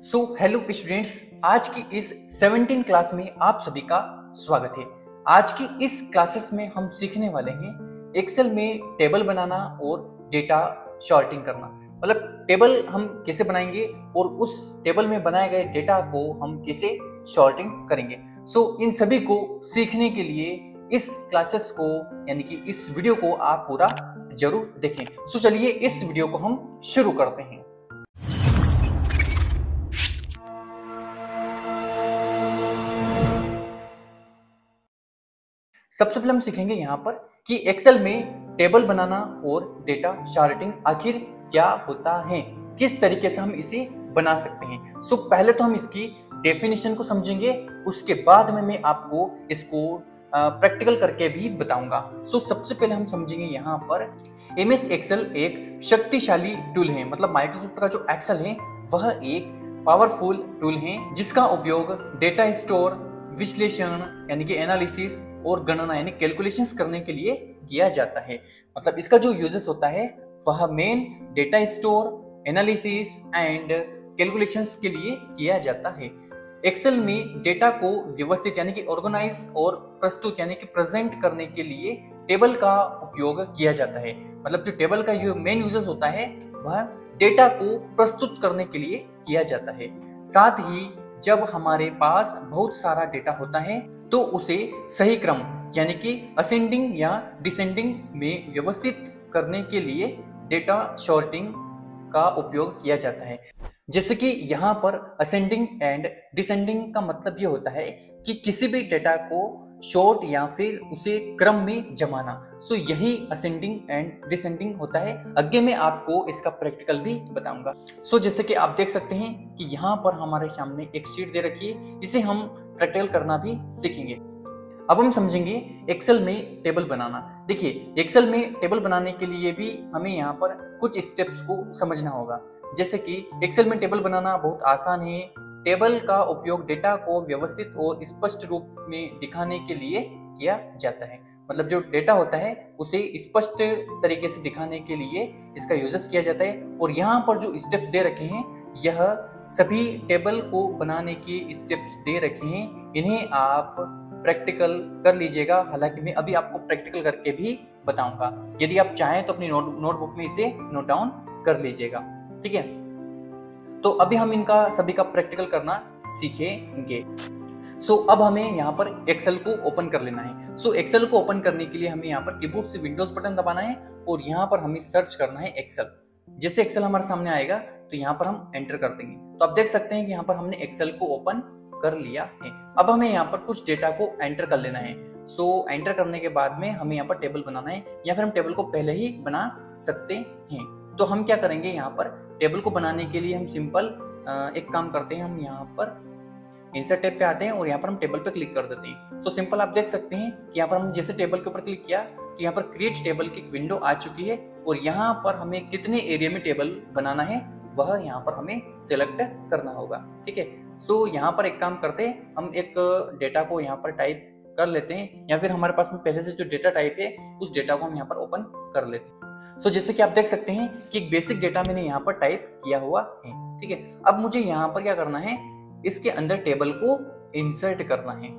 Hello students, आज की इस 17 क्लास में आप सभी का स्वागत है। आज की इस क्लासेस में हम सीखने वाले हैं एक्सेल में टेबल बनाना और डेटा सॉर्टिंग करना। मतलब टेबल हम कैसे बनाएंगे और उस टेबल में बनाए गए डेटा को हम कैसे सॉर्टिंग करेंगे। इन सभी को सीखने के लिए इस क्लासेस को यानी कि इस वीडियो को आप पूरा जरूर देखें। चलिए इस वीडियो को हम शुरू करते हैं। सबसे पहले हम सीखेंगे यहाँ पर कि एक्सेल में टेबल बनाना और डेटा सॉर्टिंग आखिर क्या होता है, किस तरीके से हम इसे बना सकते हैं। पहले तो हम इसकी डेफिनेशन को समझेंगे, उसके बाद में मैं आपको इसको प्रैक्टिकल करके भी बताऊंगा। सबसे पहले हम समझेंगे यहाँ पर एमएस एक्सेल एक शक्तिशाली टूल है। मतलब माइक्रोसॉफ्ट का जो एक्सेल है वह एक पावरफुल टूल है जिसका उपयोग डेटा स्टोर, विश्लेषण यानी कि एनालिसिस और गणना यानी कैलकुलेशंस करने के लिए किया जाता है। मतलब इसका जो यूजेस होता है वह main data store, analysis and calculations के लिए किया जाता है। एक्सेल में डेटा को व्यवस्थित यानी कि ऑर्गेनाइज और प्रस्तुत यानी कि प्रेजेंट करने के लिए टेबल का उपयोग किया जाता है। मतलब जो टेबल का मेन यूजेस होता है वह डेटा को प्रस्तुत करने के लिए किया जाता है। साथ ही जब हमारे पास बहुत सारा डेटा होता है तो उसे सही क्रम यानी कि असेंडिंग या डिसेंडिंग में व्यवस्थित करने के लिए डेटा सॉर्टिंग का उपयोग किया जाता है। जैसे कि यहाँ पर असेंडिंग एंड डिसेंडिंग का मतलब ये होता है कि किसी भी डेटा को शॉर्ट या फिर उसे क्रम में जमाना। यही असेंडिंग एंड डिसेंडिंग होता है। आगे मैं आपको इसका प्रैक्टिकल भी बताऊंगा। जैसे कि आप देख सकते हैं कि यहाँ पर हमारे सामने एक शीट दे रखी है, इसे हम प्रैक्टिकल करना भी सीखेंगे। अब हम समझेंगे एक्सेल में टेबल बनाना। देखिए, एक्सेल में टेबल बनाने के लिए भी हमें यहाँ पर कुछ स्टेप्स को समझना होगा। जैसे कि एक्सेल में टेबल बनाना बहुत आसान है। टेबल का उपयोग डेटा को व्यवस्थित और स्पष्ट रूप में दिखाने के लिए किया जाता है। मतलब जो डेटा होता है उसे स्पष्ट तरीके से दिखाने के लिए इसका यूजेस किया जाता है। और यहाँ पर जो स्टेप्स दे रखे हैं यह सभी टेबल को बनाने के स्टेप्स दे रखे हैं। इन्हें आप प्रैक्टिकल कर लीजिएगा। हालांकि मैं अभी आपको प्रैक्टिकल करके भी बताऊंगा। यदि आप चाहें तो अपनी नोटबुक में इसे नोट डाउन कर लीजिएगा। ठीक है, तो अभी हम इनका सभी का प्रैक्टिकल करना सीखेंगे। अब हमें यहाँ पर एक्सेल को ओपन कर लेना है। एक्सेल को ओपन करने के लिए हमें यहाँ पर कीबोर्ड से विंडोज बटन दबाना है और यहाँ पर हमें सर्च करना है एक्सेल। जैसे एक्सेल हमारे सामने आएगा तो यहाँ पर हम एंटर कर देंगे। तो आप देख सकते हैं कि यहाँ पर हमने एक्सेल को ओपन कर लिया है। अब हमें यहाँ पर कुछ डेटा को एंटर कर लेना है। एंटर करने के बाद में हमें यहाँ पर टेबल बनाना है, या फिर हम टेबल को पहले ही बना सकते हैं। तो हम क्या करेंगे, यहाँ पर टेबल को बनाने के लिए हम सिंपल एक काम करते हैं। हम यहाँ पर इंसर्ट टैब पे आते हैं और यहाँ पर हम टेबल पे क्लिक कर देते हैं। सिंपल आप देख सकते हैं कि यहाँ पर हम जैसे टेबल के ऊपर क्लिक किया तो यहाँ पर क्रिएट टेबल की विंडो आ चुकी है। और यहाँ पर हमें कितने एरिया में टेबल बनाना है वह यहाँ पर हमें सिलेक्ट करना होगा। ठीक है, यहाँ पर एक काम करते हैं, हम एक डेटा को यहाँ पर टाइप कर लेते हैं, या फिर हमारे पास में पहले से जो डेटा टाइप है उस डेटा को हम यहाँ पर ओपन कर लेते हैं। जैसे कि आप देख सकते हैं कि एक बेसिक डेटा मैंने यहाँ पर टाइप किया हुआ है। ठीक है, अब मुझे यहाँ पर क्या करना है, इसके अंदर टेबल को इंसर्ट करना है।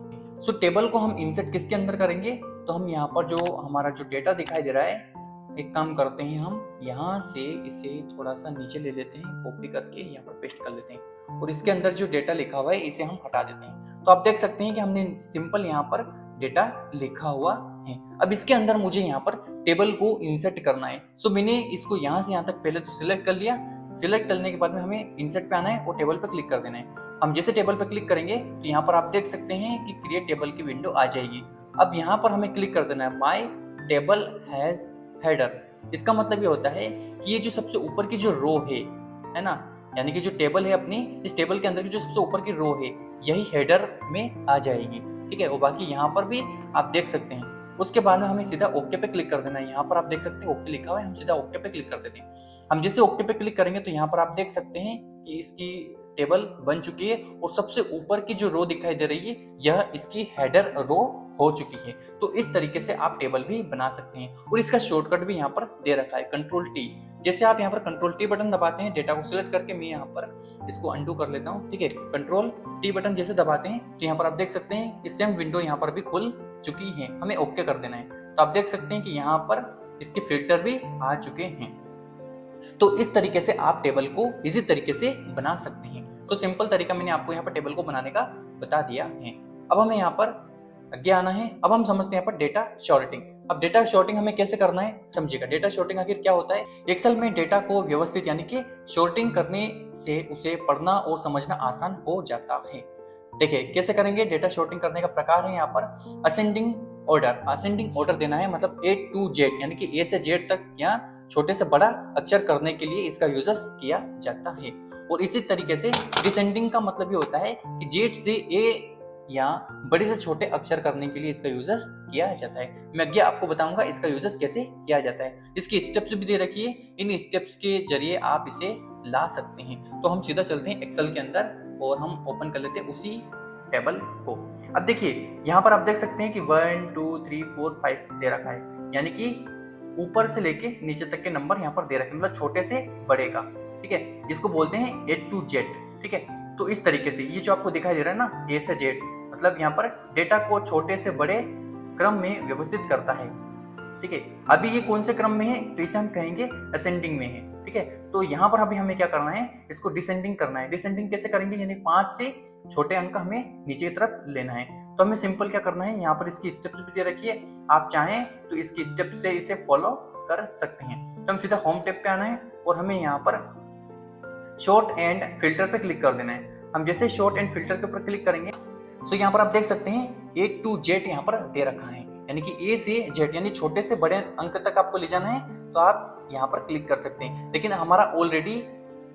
टेबल को हम इंसर्ट किसके अंदर करेंगे, तो हम यहाँ पर जो हमारा जो डेटा दिखाई दे रहा है, एक काम करते हैं, हम यहाँ से इसे थोड़ा सा नीचे ले लेते हैं, कॉपी करके यहाँ पर पेस्ट कर लेते हैं और इसके अंदर जो डेटा लिखा हुआ है इसे हम हटा देते हैं। तो आप देख सकते हैं कि हमने सिंपल यहाँ पर डेटा लिखा हुआ है। अब इसके अंदर मुझे यहाँ पर टेबल को इंसर्ट करना है। मैंने इसको यहाँ से यहाँ तक पहले तो सिलेक्ट कर लिया। सिलेक्ट करने के बाद में हमें इंसर्ट पे आना है और टेबल पे क्लिक कर देना है। हम जैसे टेबल पे क्लिक करेंगे तो यहाँ पर आप देख सकते हैं कि क्रिएट टेबल की विंडो आ जाएगी। अब यहाँ पर हमें क्लिक कर देना है माय टेबल हैज हेडर्स। इसका मतलब ये होता है कि ये जो सबसे ऊपर की जो रो है ना, यानी कि जो टेबल है अपनी, इस टेबल के अंदर की जो सबसे ऊपर की रो है यही हेडर में आ जाएगी। ठीक है, और बाकी यहाँ पर भी आप देख सकते हैं। उसके बाद में हमें सीधा ओके पे क्लिक कर देना है। यहाँ पर आप देख सकते हैं ओके लिखा हुआ है, हम सीधा ओके पे क्लिक कर देते हैं। हम जैसे ओके पे क्लिक करेंगे तो यहाँ पर आप देख सकते हैं कि इसकी टेबल बन चुकी है और सबसे ऊपर की जो रो दिखाई दे रही है यह इसकी हेडर रो हो चुकी है। तो इस तरीके से आप टेबल भी बना सकते हैं और इसका शॉर्टकट भी यहाँ पर दे रखा है कंट्रोल टी। जैसे आप यहाँ पर कंट्रोल टी बटन दबाते हैं, डेटा को सिलेक्ट करके मैं यहाँ पर इसको अंडू कर लेता हूँ, ठीक है। कंट्रोल टी बटन जैसे दबाते हैं तो यहाँ पर आप देख सकते हैं कि सेम विंडो यहाँ पर भी खुल चुकी है, हमें ओके कर देना है। तो आप देख सकते हैं कि यहाँ पर इसके फिल्टर भी आ चुके हैं। तो इस तरीके से आप टेबल को इजी तरीके से बना सकते हैं। तो सिंपल तरीका मैंने आपको यहाँ पर टेबल को बनाने का बता दिया है। अब हमें यहाँ पर आगे आना है। अब हम समझते हैं यहाँ पर डेटा सॉर्टिंग। अब डेटा सॉर्टिंग हमें कैसे करना है समझिएगा। डेटा सॉर्टिंग आखिर क्या होता है? एक्सेल में डेटा को व्यवस्थित यानी कि सॉर्टिंग करने से उसे पढ़ना और समझना आसान हो जाता है। देखिए कैसे करेंगे। डेटा सॉर्टिंग करने का प्रकार है यहाँ पर असेंडिंग ऑर्डर। असेंडिंग ऑर्डर देना है, मतलब A to Z यानी कि A से Z तक या छोटे से बड़ा अक्षर करने के लिए इसका यूजेस किया जाता है। और इसी तरीके से डिसेंडिंग का मतलब ये होता है कि Z से A या बड़े से छोटे अक्षर करने के लिए इसका यूजेस किया जाता है। मैं आगे आपको बताऊंगा इसका यूजेस कैसे किया जाता है। इसकी स्टेप्स भी दे रखी है, इन स्टेप्स के जरिए आप इसे ला सकते हैं। तो हम सीधा चलते हैं एक्सेल के अंदर और हम ओपन कर लेते हैं उसी टेबल को। अब देखिए यहाँ पर आप देख सकते हैं कि 1 2 3 4 5 दे रखा है, यानी कि ऊपर से लेके नीचे तक के नंबर यहाँ पर दे रखे हैं, मतलब छोटे से बड़े का, ठीक है, जिसको बोलते हैं A to Z, ठीक है। तो इस तरीके से ये जो आपको दिखाई दे रहा है ना A से Z, मतलब यहाँ पर डेटा को छोटे से बड़े क्रम में व्यवस्थित करता है, ठीक है। अभी ये कौन से क्रम में है तो इसे हम कहेंगे असेंडिंग में है, ठीक है। तो यहाँ पर अभी हमें क्या करना है, इसको डिसेंडिंग करना है। डिसेंडिंग कैसे करेंगे, यानी 5 से छोटे अंक हमें नीचे की तरफ लेना है। तो हमें सिंपल क्या करना है, यहाँ पर इसकी स्टेप्स भी दे रखी है, आप चाहें तो इसकी स्टेप से इसे फॉलो कर सकते हैं। तो हम सीधा होम टैब पे आना है और हमें यहाँ पर शॉर्ट एंड फिल्टर पे क्लिक कर देना है। हम जैसे शॉर्ट एंड फिल्टर के ऊपर क्लिक करेंगे तो यहाँ पर आप देख सकते हैं A to Z यहाँ पर दे रखा है, यानी कि A से Z यानी छोटे से बड़े अंक तक आपको ले जाना है तो आप यहाँ पर क्लिक कर सकते हैं। लेकिन हमारा ऑलरेडी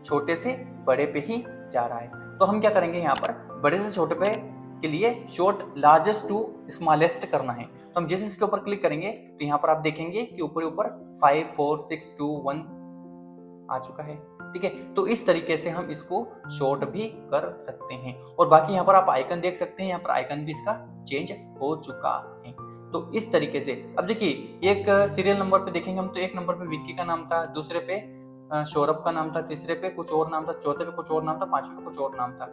छोटे से बड़े पे ही जा रहा है, तो हम क्या करेंगे, यहाँ पर बड़े से छोटे पे के लिए शॉर्ट लार्जेस्ट टू स्मॉलेस्ट करना है। तो हम जैसे इसके ऊपर क्लिक करेंगे तो यहाँ पर आप देखेंगे कि ऊपर ऊपर 5 4 6 2 1 आ चुका है, ठीक है। तो इस तरीके से हम इसको शॉर्ट भी कर सकते हैं। और बाकी यहाँ पर आप आइकन देख सकते हैं, यहाँ पर आइकन भी इसका चेंज हो चुका है। तो इस तरीके से अब देखिए एक सीरियल नंबर पे देखेंगे हम तो एक नंबर पे विक्की का नाम था, दूसरे पे सौरभ का नाम था, तीसरे पे कुछ और नाम था, चौथे पे कुछ और नाम था, पांचवे पे कुछ और नाम था।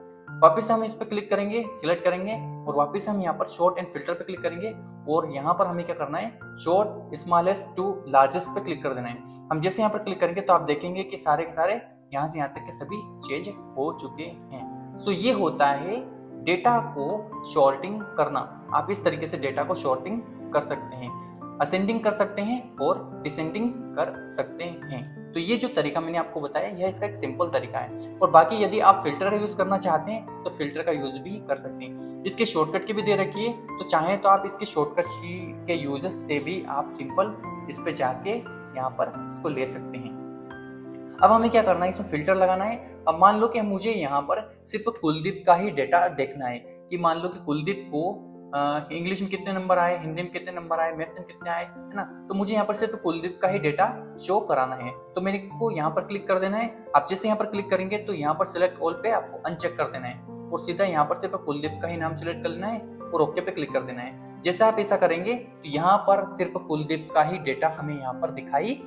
वापिस हम इस पे क्लिक करेंगे, सिलेक्ट करेंगे और वापिस हम यहाँ पर शॉर्ट एंड फिल्टर पे क्लिक करेंगे और यहाँ पर हमें क्या करना है, शॉर्ट स्मॉलेस्ट टू लार्जेस्ट पे क्लिक कर देना है। हम जैसे यहाँ पर क्लिक करेंगे तो आप देखेंगे कि सारे के सारे यहाँ से यहाँ तक के सभी चेंज हो चुके हैं। सो ये होता है डेटा को शॉर्टिंग करना। आप इस तरीके से डेटा को शॉर्टिंग कर सकते हैं, असेंडिंग कर सकते हैं और डिसेंडिंग कर सकते हैं। तो ये जो तरीका मैंने आपको बताया यह इसका एक सिंपल तरीका है। और बाकी यदि आप फिल्टर का यूज करना चाहते हैं तो फिल्टर का यूज भी कर सकते हैं। इसके शॉर्टकट की भी दे रखी है, तो चाहें तो आप इसके शॉर्टकट की के यूजेस से भी आप सिंपल इस पे जाके यहाँ पर इसको ले सकते हैं। अब हमें क्या करना है, इसमें फिल्टर लगाना है। अब मान लो कि मुझे यहाँ पर सिर्फ कुलदीप का ही डेटा देखना है कि मान लो कि कुलदीप को इंग्लिश में कितने नंबर आए, हिंदी में कितने नंबर आए, मैथ्स में कितने आए, है ना। तो मुझे यहाँ पर सिर्फ कुलदीप का ही डेटा शो कराना है, तो मेरे को यहाँ पर क्लिक कर देना है। आप जैसे यहाँ पर क्लिक करेंगे तो यहाँ पर सिलेक्ट ऑल पे आपको अनचेक कर देना है और सीधा यहाँ पर सिर्फ कुलदीप का ही नाम सिलेक्ट कर लेना है और ओके पे क्लिक कर देना है। जैसे आप ऐसा करेंगे तो यहाँ पर सिर्फ कुलदीप का ही डेटा हमें यहाँ पर दिखाई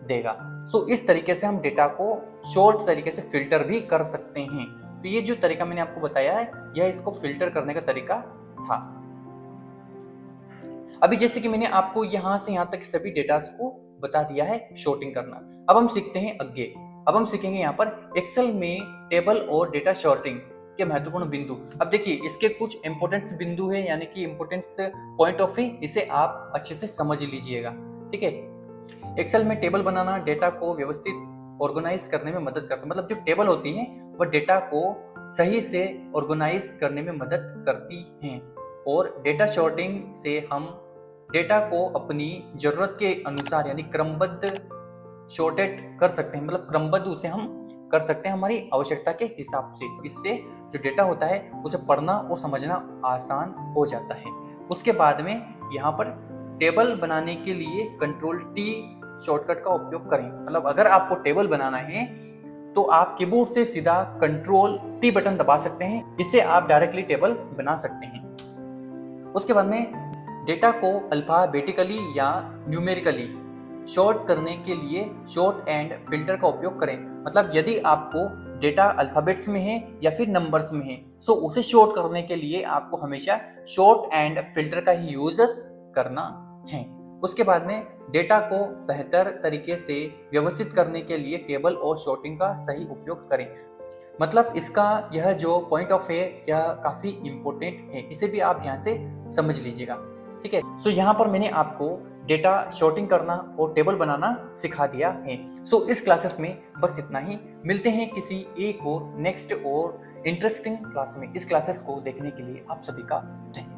देगा। सो इस तरीके से हम डेटा को शॉर्ट तरीके से फिल्टर भी कर सकते हैं। तो ये जो तरीका मैंने आपको बताया है यह इसको फिल्टर करने का तरीका था। अभी जैसे कि मैंने आपको यहां से यहां तक सभी डेटास को बता दिया है शॉर्टिंग करना। अब हम सीखते हैं आगे। अब हम सीखेंगे यहाँ पर एक्सेल में टेबल और डेटा शॉर्टिंग के महत्वपूर्ण बिंदु। अब देखिए इसके कुछ इंपोर्टेंट बिंदु है, यानी कि इंपोर्टेंस पॉइंट ऑफ व्यू, इसे आप अच्छे से समझ लीजिएगा, ठीक है। एक्सेल में टेबल बनाना डेटा को व्यवस्थित ऑर्गेनाइज करने में मदद करता है। मतलब जो टेबल होती है वह डेटा को सही से ऑर्गेनाइज करने में मदद करती हैं। और डेटा शॉर्टिंग से हम डेटा को अपनी जरूरत के अनुसार यानी क्रमबद्ध शॉर्टेड कर सकते हैं, मतलब क्रमबद्ध उसे हम कर सकते हैं हमारी आवश्यकता के हिसाब से। इससे जो डेटा होता है उसे पढ़ना और समझना आसान हो जाता है। उसके बाद में यहाँ पर टेबल बनाने के लिए कंट्रोल टी शॉर्टकट का उपयोग करें। मतलब अगर आपको टेबल बनाना है तो आप कीबोर्ड से सीधा कंट्रोल टी बटन दबा सकते हैं। इससे आप डायरेक्टली टेबल बना सकते हैं। उसके बाद में डेटा को अल्फाबेटिकली या न्यूमेरिकली शॉर्ट करने के लिए शॉर्ट एंड फिल्टर का उपयोग करें। मतलब यदि आपको डेटा अल्फाबेट्स में है या फिर नंबर्स में है, सो उसे शॉर्ट करने के लिए आपको हमेशा शॉर्ट एंड फिल्टर का ही यूजेस करना है। उसके बाद में डेटा को बेहतर तरीके से व्यवस्थित करने के लिए टेबल और शॉर्टिंग का सही उपयोग करें। मतलब इसका यह जो पॉइंट ऑफ है यह काफ़ी इम्पोर्टेंट है, इसे भी आप ध्यान से समझ लीजिएगा। ठीक है, सो यहाँ पर मैंने आपको डेटा शॉर्टिंग करना और टेबल बनाना सिखा दिया है। सो इस क्लासेस में बस इतना ही। मिलते हैं किसी एक और नेक्स्ट और इंटरेस्टिंग क्लास में। इस क्लासेस को देखने के लिए आप सभी का धन्यवाद।